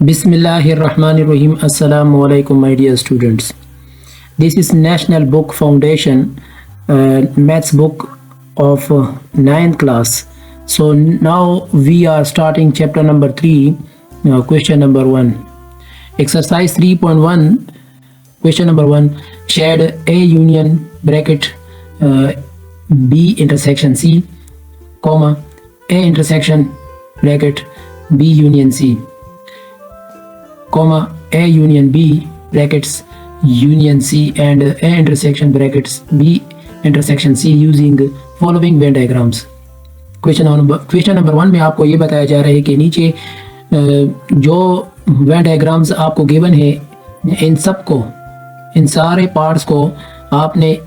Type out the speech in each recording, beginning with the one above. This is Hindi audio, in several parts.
Bismillahirrahmanirrahim. Assalamu alaikum, my dear students. This is National Book Foundation maths book of 9th class. So now we are starting chapter number 3, question number 1. Exercise 3.1, question number 1. Shade A union bracket B intersection C, comma A intersection bracket B union C, comma A union B brackets union C and A intersection brackets B intersection C using following Venn diagrams. Question number 1 में आपको ये बताया जा रहा है कि नीचे जो वेन डायग्राम्स आपको गिवन है इन सारे पार्ट्स को आपने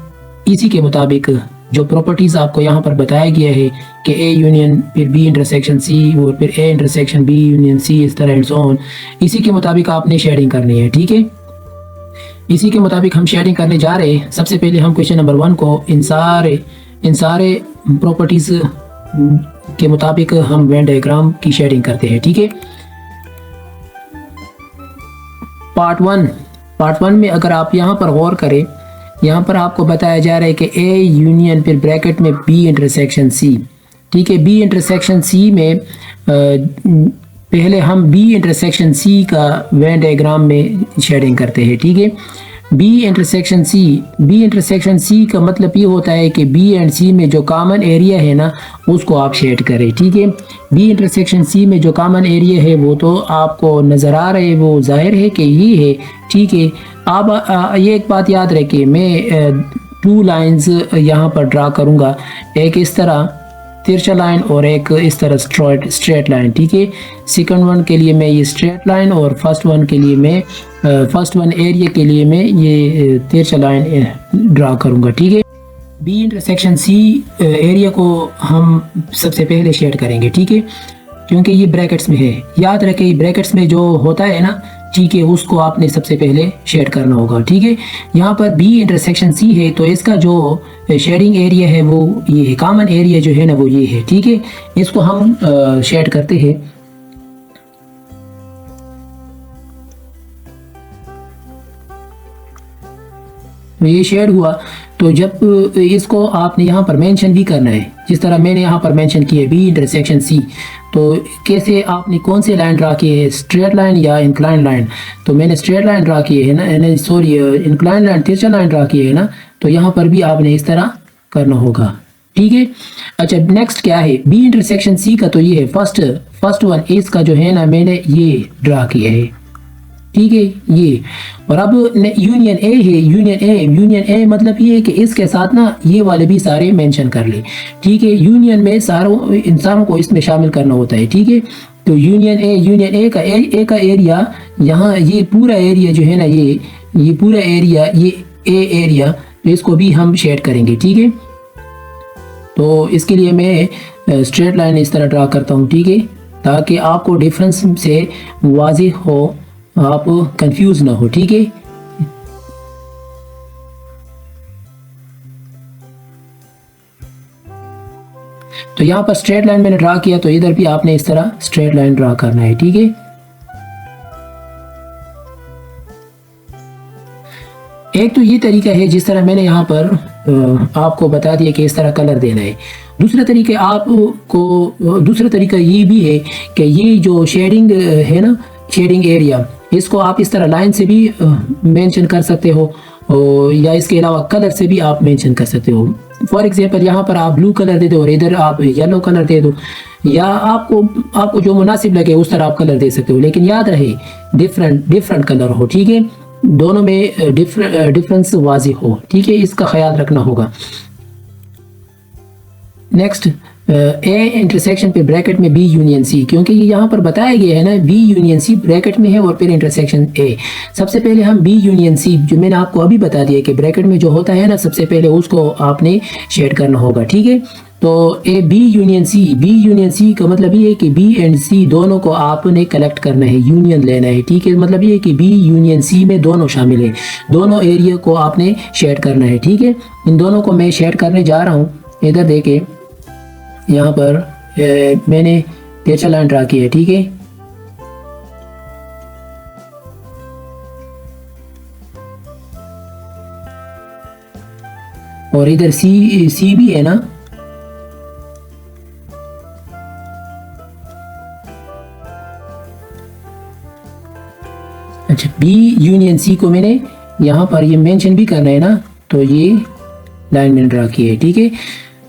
इसी के मुताबिक जो प्रॉपर्टीज आपको यहाँ पर बताया गया है कि ए यूनियन फिर बी इंटरसेक्शन सी और फिर A intersection B union C, इस तरह एंड सो ऑन, इसी के मुताबिक आपने शेडिंग करनी है। ठीक है, इसी के मुताबिक हम शेडिंग करने जा रहे हैं। सबसे पहले हम क्वेश्चन नंबर 1 को इन सारे प्रॉपर्टीज के मुताबिक हम वेन डायग्राम की शेडिंग करते हैं। ठीक है, पार्ट वन में अगर आप यहाँ पर गौर करें, यहाँ पर आपको बताया जा रहा है कि ए यूनियन फिर ब्रैकेट में बी इंटरसेक्शन सी। ठीक है, बी इंटरसेक्शन सी में पहले हम बी इंटरसेक्शन सी का वेन डायग्राम में शेडिंग करते हैं। ठीक है, बी इंटरसेक्शन सी का मतलब ये होता है कि बी एंड सी में जो कॉमन एरिया है ना उसको आप शेड करें। ठीक है, बी इंटरसेक्शन सी में जो कॉमन एरिया है वो तो आपको नज़र आ रहा है, वो जाहिर है कि ये है। ठीक है, आप ये एक बात याद रखिए, मैं 2 लाइंस यहाँ पर ड्रा करूँगा, एक इस तरह तिरछा लाइन और एक इस तरह स्ट्रेट लाइन। ठीक है, सेकंड वन के लिए मैं ये स्ट्रेट लाइन और फर्स्ट वन एरिया के लिए मैं ये तिरछा लाइन ड्रा करूँगा। ठीक है, बी इंटरसेक्शन सी एरिया को हम सबसे पहले शेड करेंगे। ठीक है, क्योंकि ये ब्रैकेट्स में है, याद रखें ब्रैकेट्स में जो होता है ना, ठीक है, उसको आपने सबसे पहले शेड करना होगा। ठीक है, यहाँ पर बी इंटरसेक्शन सी है तो इसका जो शेडिंग एरिया है वो ये है, कॉमन एरिया जो है ना वो ये है। ठीक है, इसको हम शेड करते हैं। ये शेड हुआ तो जब इसको आपने यहाँ पर मेंशन भी करना है, जिस तरह मैंने यहाँ पर मेंशन किया बी इंटरसेक्शन सी, तो कैसे आपने कौन से लाइन ड्रा किए है, स्ट्रेट लाइन या इंक्लाइन लाइन? तो मैंने स्ट्रेट लाइन ड्रा किए है ना, सॉरी इंक्लाइन लाइन, तिरछा लाइन ड्रा किए है ना, तो यहाँ पर भी आपने इस तरह करना होगा। ठीक है, अच्छा नेक्स्ट क्या है, बी इंटरसेक्शन सी का तो ये है फर्स्ट वन, इसका जो है ना मैंने ये ड्रा किया है। ठीक है, ये और अब यूनियन ए है, यूनियन ए मतलब ये है कि इसके साथ ना ये वाले भी सारे मेंशन कर ले। ठीक है, यूनियन में सारों इंसानों को इसमें शामिल करना होता है। ठीक है, तो यूनियन ए का एरिया, यहाँ ये पूरा एरिया जो है ना ये पूरा एरिया, ये ए एरिया, तो इसको भी हम शेड करेंगे। ठीक है, तो इसके लिए मैं स्ट्रेट लाइन इस तरह ड्रा करता हूँ। ठीक है, ताकि आपको डिफरेंस से वाज़ेह हो, आप कंफ्यूज ना हो। ठीक है, तो यहाँ पर स्ट्रेट लाइन मैंने ड्रा किया, तो इधर भी आपने इस तरह स्ट्रेट लाइन ड्रा करना है। ठीक है, एक तो ये तरीका है जिस तरह मैंने यहाँ पर आपको बता दिया कि इस तरह कलर देना है। दूसरा तरीका ये भी है कि ये जो शेडिंग है ना, शेडिंग एरिया, इसको आप इस तरह लाइन से भी मेंशन कर सकते हो या इसके अलावा कलर से भी आप मेंशन कर सकते हो। फॉर एग्जांपल यहाँ पर आप ब्लू कलर दे दो और इधर आप येलो कलर दे दो, या आपको जो मुनासिब लगे उस तरह आप कलर दे सकते हो, लेकिन याद रहे डिफरेंट कलर हो। ठीक है, दोनों में डिफरेंस वाज़ेह हो। ठीक है, इसका ख्याल रखना होगा। नेक्स्ट ए इंटरसेक्शन पे ब्रैकेट में बी यूनियन सी, क्योंकि ये यहाँ पर बताया गया है ना बी यूनियन सी ब्रैकेट में है और फिर इंटरसेक्शन ए। सबसे पहले हम बी यूनियन सी, जो मैंने आपको अभी बता दिया कि ब्रैकेट में जो होता है ना, सबसे पहले उसको आपने शेड करना होगा। ठीक है, तो ए बी यूनियन सी का मतलब ये है कि बी एंड सी दोनों को आपने कलेक्ट करना है, यूनियन लेना है। ठीक है, मतलब ये है कि बी यूनियन सी में दोनों शामिल है, दोनों एरिया को आपने शेड करना है। ठीक है, इन दोनों को मैं शेड करने जा रहा हूँ। इधर देखें, यहाँ पर मैंने तिरछा लाइन ड्रा की है। ठीक है, और इधर सी सी भी है ना। अच्छा, बी यूनियन सी को मैंने यहाँ पर ये मेंशन भी करना है ना, तो ये लाइन मैंने ड्रा की है, ठीक है।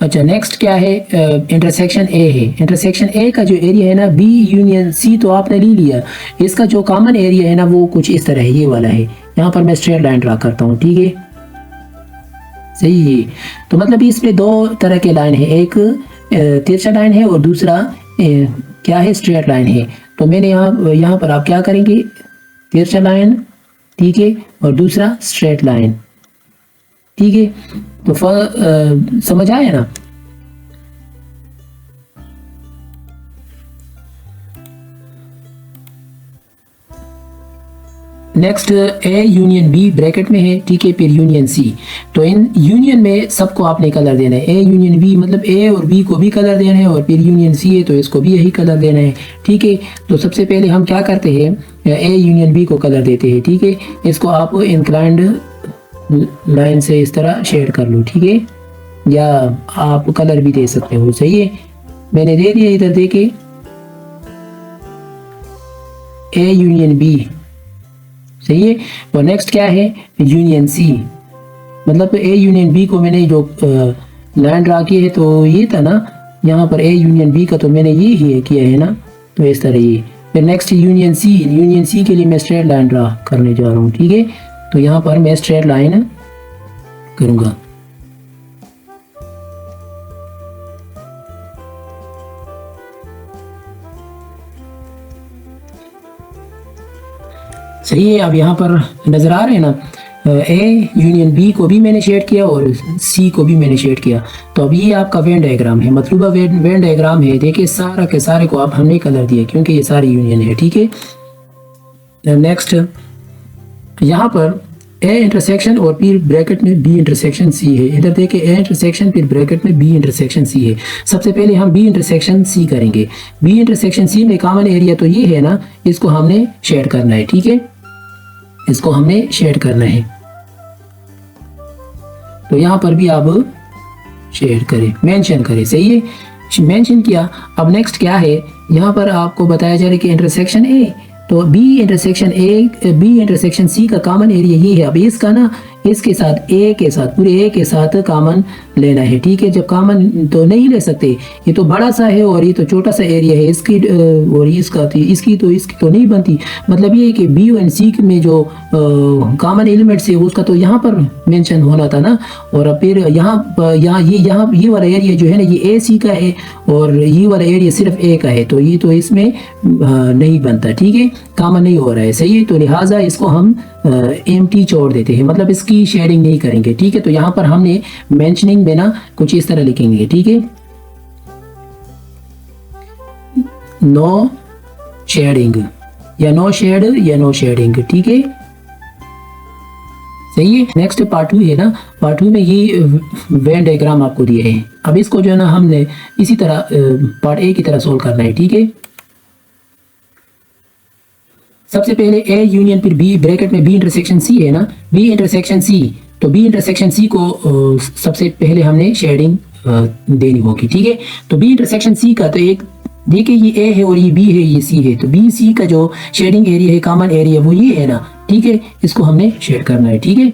अच्छा, नेक्स्ट क्या है, इंटरसेक्शन ए है। इंटरसेक्शन ए का जो एरिया है ना, बी यूनियन सी तो आपने ले लिया, इसका जो कॉमन एरिया है ना वो कुछ इस तरह है, ये वाला है। यहाँ पर मैं स्ट्रेट लाइन ड्रा करता हूँ, ठीक है, सही है। तो मतलब इसमें दो तरह के लाइन है, एक तिरछा लाइन है और दूसरा क्या है, स्ट्रेट लाइन है। तो मैंने यहाँ पर आप क्या करेंगे, तिरछा लाइन, ठीक है, और दूसरा स्ट्रेट लाइन, ठीक है। तो समझ आया ना। Next A union B bracket में है, ठीक है, फिर यूनियन सी। तो इन यूनियन में सबको आपने कलर देना है, ए यूनियन बी मतलब ए और बी को भी कलर देना है, और फिर यूनियन सी है तो इसको भी यही कलर देना है, ठीक है। तो सबसे पहले हम क्या करते हैं, ए यूनियन बी को कलर देते हैं, ठीक है। इसको आप इंक्लाइंड लाइन से इस तरह शेड कर लो, ठीक है, या आप कलर भी दे सकते हो, सही है। मैंने दे दिया इधर, देखे, ए यूनियन बी, सही है। और नेक्स्ट क्या है, यूनियन सी, मतलब ए यूनियन बी को मैंने जो लाइन ड्रा की है तो ये था ना, यहाँ पर ए यूनियन बी का तो मैंने ये ही किया है ना, तो इस तरह ये। फिर नेक्स्ट यूनियन सी के लिए मैं स्ट्रेट लाइन ड्रा करने जा रहा हूँ, ठीक है। तो यहाँ पर मैं स्ट्रेट लाइन करूँगा, सही है। अब यहाँ पर नजर आ रहे हैं ना, ए यूनियन बी को भी मैंने शेड किया और सी को भी मैंने शेड किया। तो अब ये आपका वेन डायग्राम है, मतलूबा वेन डायग्राम है। देखिए सारा के सारे को आप हमने कलर दिया क्योंकि ये सारी यूनियन है, ठीक है। नेक्स्ट यहाँ पर ए इंटरसेक्शन और फिर ब्रैकेट में बी इंटरसेक्शन सी है। इधर देखिए ए इंटरसेक्शन फिर ब्रैकेट में बी इंटरसेक्शन सी है। सबसे पहले हम बी इंटरसेक्शन सी करेंगे। बी इंटरसेक्शन सी में कॉमन एरिया तो ये है ना, इसको हमने शेड करना है, ठीक है, इसको हमने शेड करना है। तो यहाँ पर भी आप शेड करें, मेंशन करें, सही है, मेंशन किया। अब नेक्स्ट क्या है, यहाँ पर आपको बताया जा रहा है कि इंटरसेक्शन ए, तो बी इंटरसेक्शन सी का कॉमन एरिया ये है। अब इसका ना इसके साथ ए के साथ, पूरे ए के साथ कॉमन लेना है, ठीक है। जब कॉमन तो नहीं ले सकते, ये तो बड़ा सा है और ये तो छोटा सा एरिया है, इसकी और इसका तो इसकी तो नहीं बनती। मतलब ये है कि बी और सी में जो कॉमन एलिमेंट्स है उसका तो यहाँ पर मेंशन होना था ना, और फिर यहाँ ये वाला एरिया जो है ना ये ए सी का है और ये वाला एरिया सिर्फ ए का है, तो ये तो इसमें नहीं बनता, ठीक है, कॉमन नहीं हो रहा है, सही है। तो लिहाजा इसको हम एम्प्टी छोड़ देते हैं, मतलब इसकी शेडिंग नहीं करेंगे, ठीक है। तो यहाँ पर हमने मेंशनिंग में ना कुछ इस तरह लिखेंगे, ठीक है, नो शेडिंग या नो शेड या नो शेडिंग, ठीक है, सही है। नेक्स्ट पार्ट 2 है ना, पार्ट 2 में ये वेन डायग्राम आपको दिए हैं। अब इसको जो है ना हमने इसी तरह पार्ट ए की तरह सोल्व करना है, ठीक है। सबसे पहले ए यूनियन फिर बी ब्रैकेट में बी इंटरसेक्शन सी है ना, बी इंटरसेक्शन सी, तो बी इंटरसेक्शन सी को सबसे पहले हमने शेडिंग देनी होगी, ठीक है। तो बी इंटरसेक्शन सी का तो एक देखिए ये ए है और ये बी है, ये सी है, तो बी सी का जो शेडिंग एरिया है, कॉमन एरिया, वो ये है ना, ठीक है, इसको हमने शेड करना है, ठीक है।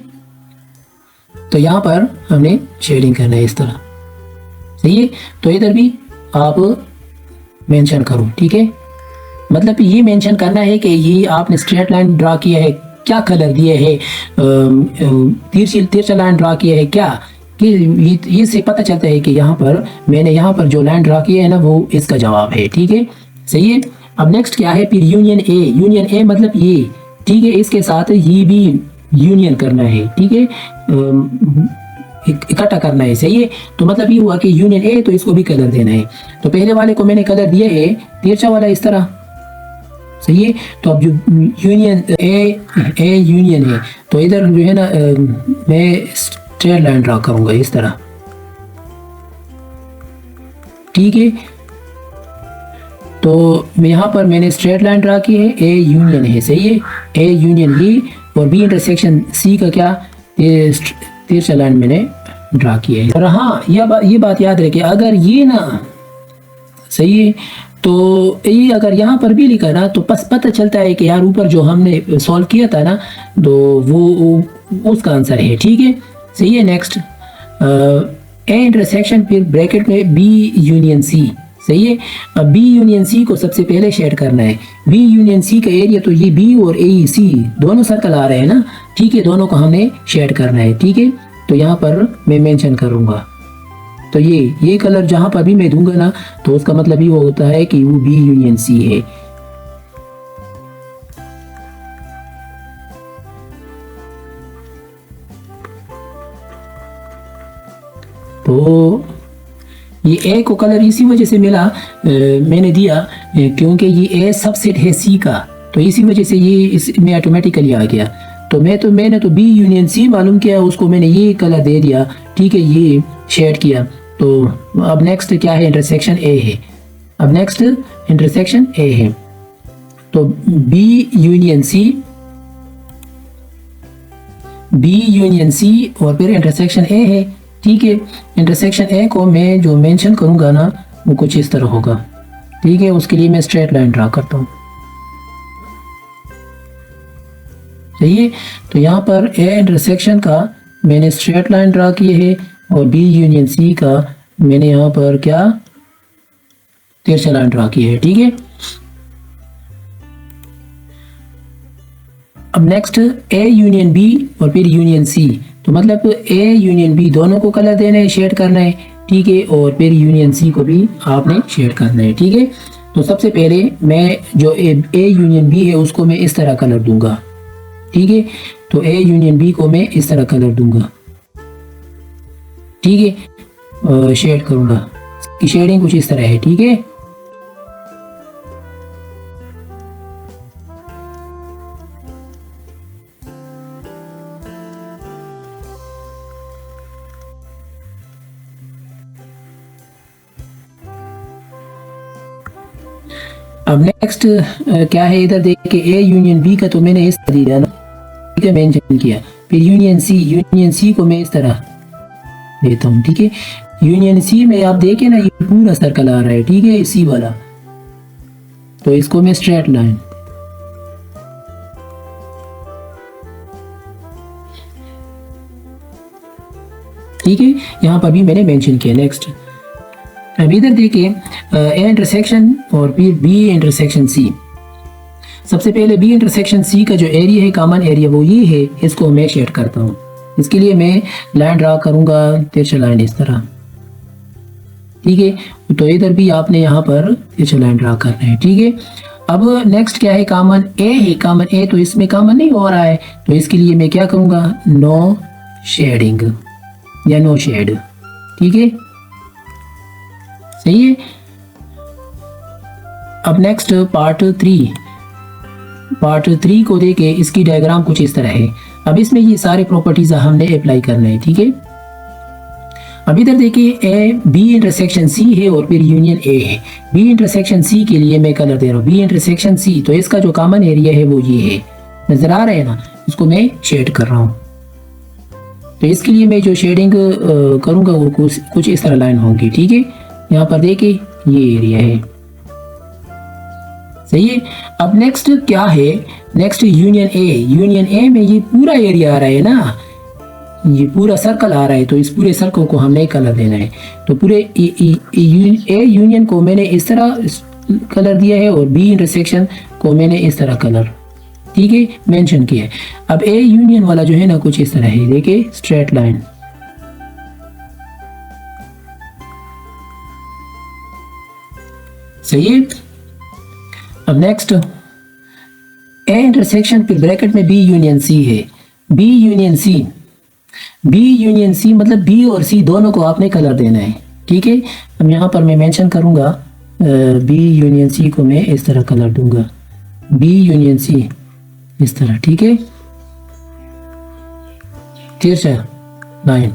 तो यहाँ पर हमने शेडिंग करना है इस तरह, सही है। तो इधर भी आप मेंशन करो, ठीक है, मतलब ये मेंशन करना है कि ये आपने स्ट्रेट लाइन ड्रा किया है, क्या कलर दिए है, तिरछा लाइन ड्रा किया है क्या, कि ये से पता चलता है कि यहाँ पर मैंने यहाँ पर जो लाइन ड्रा किया है ना वो इसका जवाब है, ठीक है, सही है। अब नेक्स्ट क्या है, फिर यूनियन ए मतलब ये, ठीक है, इसके साथ ये भी यूनियन करना है, ठीक है, इकट्ठा करना है, सही है। तो मतलब ये हुआ कि यूनियन ए, तो इसको भी कलर देना है। तो पहले वाले को मैंने कलर दिया है तिरछा वाला इस तरह, सही है। तो अब जो यूनियन ए यूनियन है, तो इधर जो है ना मैं स्ट्रेट लाइन ड्रा करूंगा इस तरह, ठीक है। तो यहाँ पर मैंने स्ट्रेट लाइन ड्रा की है, ए यूनियन है, सही है, ए यूनियन बी, और बी इंटरसेक्शन सी का क्या, तिरछा लाइन मैंने ड्रा किया है। और हाँ, ये बात याद रखिए, अगर ये ना सही है तो ये अगर यहाँ पर भी लिखा ना तो बस पता चलता है कि यार ऊपर जो हमने सॉल्व किया था ना तो वो उसका आंसर है। ठीक है, सही है। नेक्स्ट ए इंटरसेक्शन फिर ब्रैकेट में बी यूनियन सी, सही है। अब बी यूनियन सी को सबसे पहले शेड करना है। बी यूनियन सी का एरिया तो ये बी और ए सी दोनों सर्कल आ रहे हैं ना, ठीक है, दोनों को हमने शेड करना है। ठीक है, तो यहाँ पर मैं मेंशन करूँगा, तो ये कलर जहाँ पर भी मैं दूंगा ना तो उसका मतलब ये होता है कि वो बी यूनियन सी है। तो ये ए को कलर इसी वजह से मिला, मैंने दिया क्योंकि ये ए सबसेट है सी का, तो इसी वजह से ये इसमें ऑटोमेटिकली आ गया। तो मैंने तो बी यूनियन सी मालूम किया, उसको मैंने ये कलर दे दिया। ठीक है, ये शेड किया। तो अब नेक्स्ट क्या है, इंटरसेक्शन ए है। अब नेक्स्ट इंटरसेक्शन ए है, तो बी यूनियन सी और फिर इंटरसेक्शन ए है। ठीक है, इंटरसेक्शन ए को मैं जो मेंशन करूंगा ना वो कुछ इस तरह होगा। ठीक है, उसके लिए मैं स्ट्रेट लाइन ड्रा करता हूँ। सही है, तो यहाँ पर ए इंटरसेक्शन का मैंने स्ट्रेट लाइन ड्रा किए है और बी यूनियन सी का मैंने यहाँ पर क्या तिरछा लाइन ड्रा की है। ठीक है, अब नेक्स्ट ए यूनियन बी और फिर यूनियन सी, तो मतलब ए यूनियन बी दोनों को कलर देना है, शेड करना है। ठीक है, और फिर यूनियन सी को भी आपने शेड करना है। ठीक है, तो सबसे पहले मैं जो ए यूनियन बी है उसको मैं इस तरह कलर दूंगा। ठीक है, तो ए यूनियन बी को मैं इस तरह कलर दूंगा। ठीक है, शेड करूंगा, इसकी शेडिंग कुछ इस तरह है। ठीक है, अब नेक्स्ट क्या है, इधर देखिए ए यूनियन बी का तो मैंने इस तरह दिया ना, ठीक है, मेंशन किया। फिर यूनियन सी को मैं इस तरह देता हूँ। ठीक है, यूनियन सी में आप देखें ना ये पूरा सर्कल आ रहा है। ठीक है, सी वाला, तो इसको मैं स्ट्रेट लाइन। ठीक है, यहाँ पर भी मैंने मेंशन किया। नेक्स्ट अब इधर देखिए ए इंटरसेक्शन और फिर बी इंटरसेक्शन सी। सबसे पहले बी इंटरसेक्शन सी का जो एरिया है, कॉमन एरिया, वो ये है, इसको मैं शेड करता हूँ। इसके लिए मैं लाइन ड्रा करूंगा, तिरछा लाइन इस तरह। ठीक है, तो इधर भी आपने यहाँ पर तिरछा लाइन ड्रा करना है। ठीक है, अब नेक्स्ट क्या है, कॉमन ए है। कॉमन ए तो इसमें कॉमन नहीं हो रहा है, तो इसके लिए मैं क्या करूंगा, नो शेडिंग या नो शेड। ठीक है, सही है। अब नेक्स्ट पार्ट थ्री को देखे, इसकी डायग्राम कुछ इस तरह है। अब इसमें ये सारे प्रॉपर्टीज हमने अप्लाई करना है। ठीक है, अब इधर देखिए ए बी इंटरसेक्शन सी है और फिर यूनियन ए है। बी इंटरसेक्शन सी के लिए मैं कलर दे रहा हूँ बी इंटरसेक्शन सी, तो इसका जो कॉमन एरिया है वो ये है, नजर आ रहा है ना, इसको मैं शेड कर रहा हूँ। तो इसके लिए मैं जो शेडिंग करूँगा वो कुछ इस तरह लाइन होंगी। ठीक है, यहाँ पर देखिए ये एरिया है, सही है। अब नेक्स्ट क्या है, नेक्स्ट यूनियन ए में ये पूरा एरिया आ रहा है ना, ये पूरा सर्कल आ रहा है, तो इस पूरे सर्कल को हमने कलर देना है। तो पूरे ए यूनियन को मैंने इस तरह कलर दिया है और बी इंटरसेक्शन को मैंने इस तरह कलर, ठीक है, मेंशन किया है। अब ए यूनियन वाला जो है ना कुछ इस तरह है, देखिए स्ट्रेट लाइन। सही है। अब नेक्स्ट ए इंटरसेक्शन फिर ब्रैकेट में बी यूनियन सी है। बी यूनियन सी मतलब बी और सी दोनों को आपने कलर देना है। ठीक है, अब यहाँ पर मैं मेंशन करूंगा बी यूनियन सी को मैं इस तरह कलर दूंगा, बी यूनियन सी इस तरह। ठीक है, तिरछा लाइन।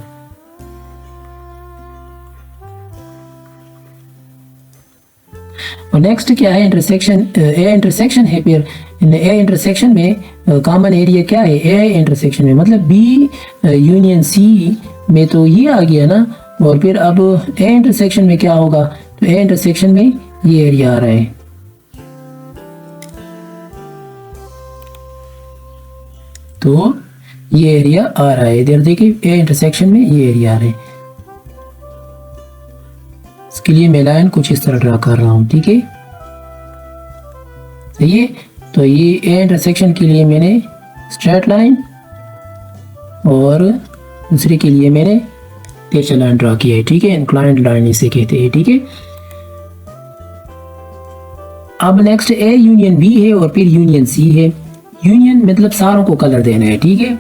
और नेक्स्ट क्या है, इंटरसेक्शन ए इंटरसेक्शन है। फिर ए इंटरसेक्शन में कॉमन एरिया क्या है, ए इंटरसेक्शन में मतलब बी यूनियन सी में तो ये आ गया ना, और फिर अब ए इंटरसेक्शन में क्या होगा, तो ए इंटरसेक्शन में ये एरिया आ रहा है। तो ये एरिया आ रहा है, इधर देखिए ए इंटरसेक्शन में ये एरिया आ रहा है। इसके लिए मैं लाइन कुछ इस तरह ड्रा कर रहा हूं, ठीक है, सही है। तो ये ए इंटरसेक्शन के लिए मैंने स्ट्रेट लाइन और दूसरे के लिए मैंने तिरछा लाइन ड्रा किया है, ठीक है, इंक्लाइंड लाइन इसे कहते हैं, ठीक है। अब नेक्स्ट ए यूनियन बी है और फिर यूनियन सी है। यूनियन मतलब सारों को कलर देना है, ठीक है।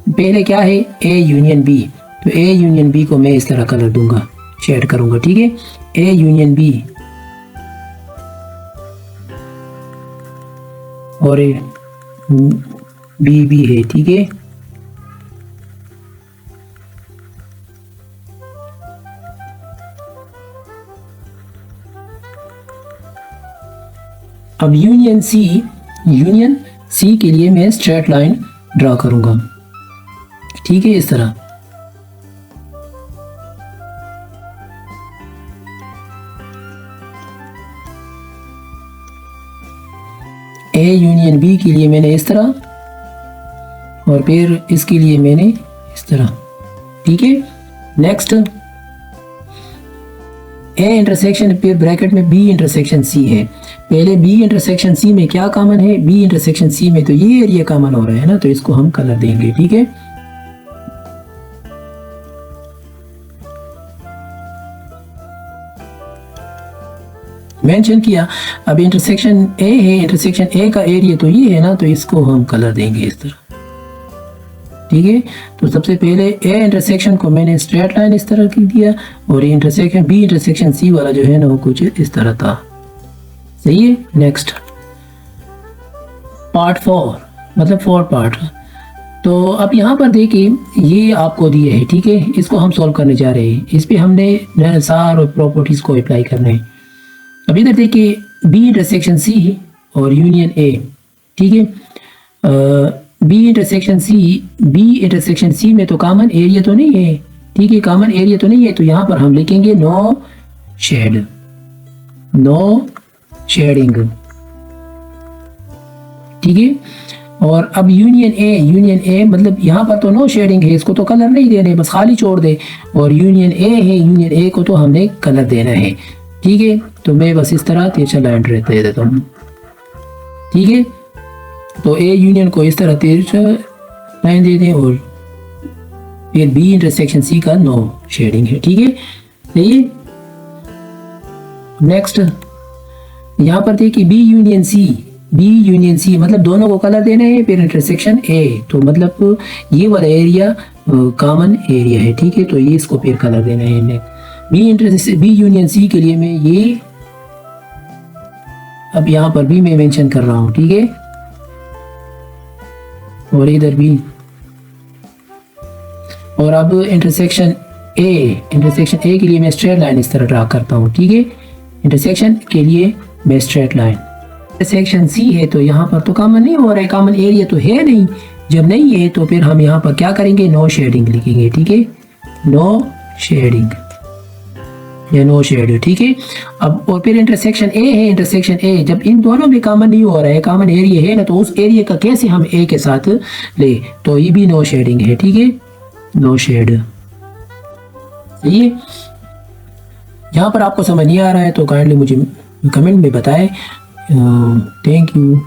पहले क्या है, ए यूनियन बी, तो ए यूनियन बी को मैं इस तरह कलर दूंगा, शेड करूंगा, ठीक है। ए यूनियन बी और ए बी भी है, ठीक है। अब यूनियन सी के लिए मैं स्ट्रेट लाइन ड्रा करूंगा, ठीक है, इस तरह। ए यूनियन बी के लिए मैंने इस तरह, और फिर इसके लिए मैंने इस तरह, ठीक है। नेक्स्ट ए इंटरसेक्शन फिर ब्रैकेट में बी इंटरसेक्शन सी है। पहले बी इंटरसेक्शन सी में क्या कॉमन है, बी इंटरसेक्शन सी में तो ये एरिया कॉमन हो रहा है ना, तो इसको हम कलर देंगे, ठीक है। मेंशन किया। अब इंटरसेक्शन ए है, इंटरसेक्शन ए का एरिया तो ये है ना, तो इसको हम कलर देंगे इस तरह, ठीक है। तो सबसे पहले ए इंटरसेक्शन को मैंने स्ट्रेट लाइन इस तरह की दिया, और इंटरसेक्शन बी इंटरसेक्शन सी वाला जो है ना वो कुछ इस तरह था, सही है। नेक्स्ट पार्ट 4 मतलब 4 पार्ट। तो अब यहाँ पर देखिए ये आपको दिए है, ठीक है, इसको हम सॉल्व करने जा रहे हैं। इस पे हमने सारे प्रॉपर्टीज को अप्लाई करना है। अब इधर देखिए बी इंटरसेक्शन सी और यूनियन ए, ठीक है। बी इंटरसेक्शन सी में तो कॉमन एरिया तो नहीं है, ठीक है, कॉमन एरिया तो नहीं है, तो यहाँ पर हम लिखेंगे नो शेड, नो शेडिंग, ठीक है। और अब यूनियन ए मतलब यहाँ पर तो नो शेडिंग है, इसको तो कलर नहीं देने, बस खाली छोड़ दे। और यूनियन ए है, यूनियन ए को तो हमने कलर देना है, ठीक है। तो मैं बस इस तरह तिरछा लाइन दे देता हूँ, ठीक है। तो ए यूनियन को इस तरह तिरछा लाइन दे दें, और फिर बी इंटरसेक्शन सी का नो शेडिंग है, ठीक है, सही है। नेक्स्ट यहाँ पर देखिए बी यूनियन सी मतलब दोनों को कलर देना है, फिर इंटरसेक्शन ए, तो मतलब ये वाला एरिया कॉमन एरिया है, ठीक है। तो ये इसको फिर कलर देना है। बी यूनियन सी के लिए मैं ये अब यहाँ पर भी मैं मेंशन कर रहा हूँ, ठीक है, और इधर भी। और अब इंटरसेक्शन ए के लिए मैं स्ट्रेट लाइन इस तरह ड्रा करता हूँ, ठीक है। इंटरसेक्शन के लिए मैं स्ट्रेट लाइन, इंटरसेक्शन सी है तो यहाँ पर तो कॉमन नहीं हो रहा है, कॉमन एरिया तो है नहीं। जब नहीं है तो फिर हम यहाँ पर क्या करेंगे, नो शेडिंग लिखेंगे, ठीक है, नो शेडिंग या नो शेड, ठीक है। अब और फिर इंटरसेक्शन ए है, इंटरसेक्शन ए जब इन दोनों में कॉमन नहीं हो रहा है, कॉमन एरिया है ना, तो उस एरिया का कैसे हम ए के साथ ले, तो ये भी नो शेडिंग है, ठीक है, नो शेड, सही है। यहाँ पर आपको समझ नहीं आ रहा है तो काइंडली मुझे कमेंट में बताएं। Thank you.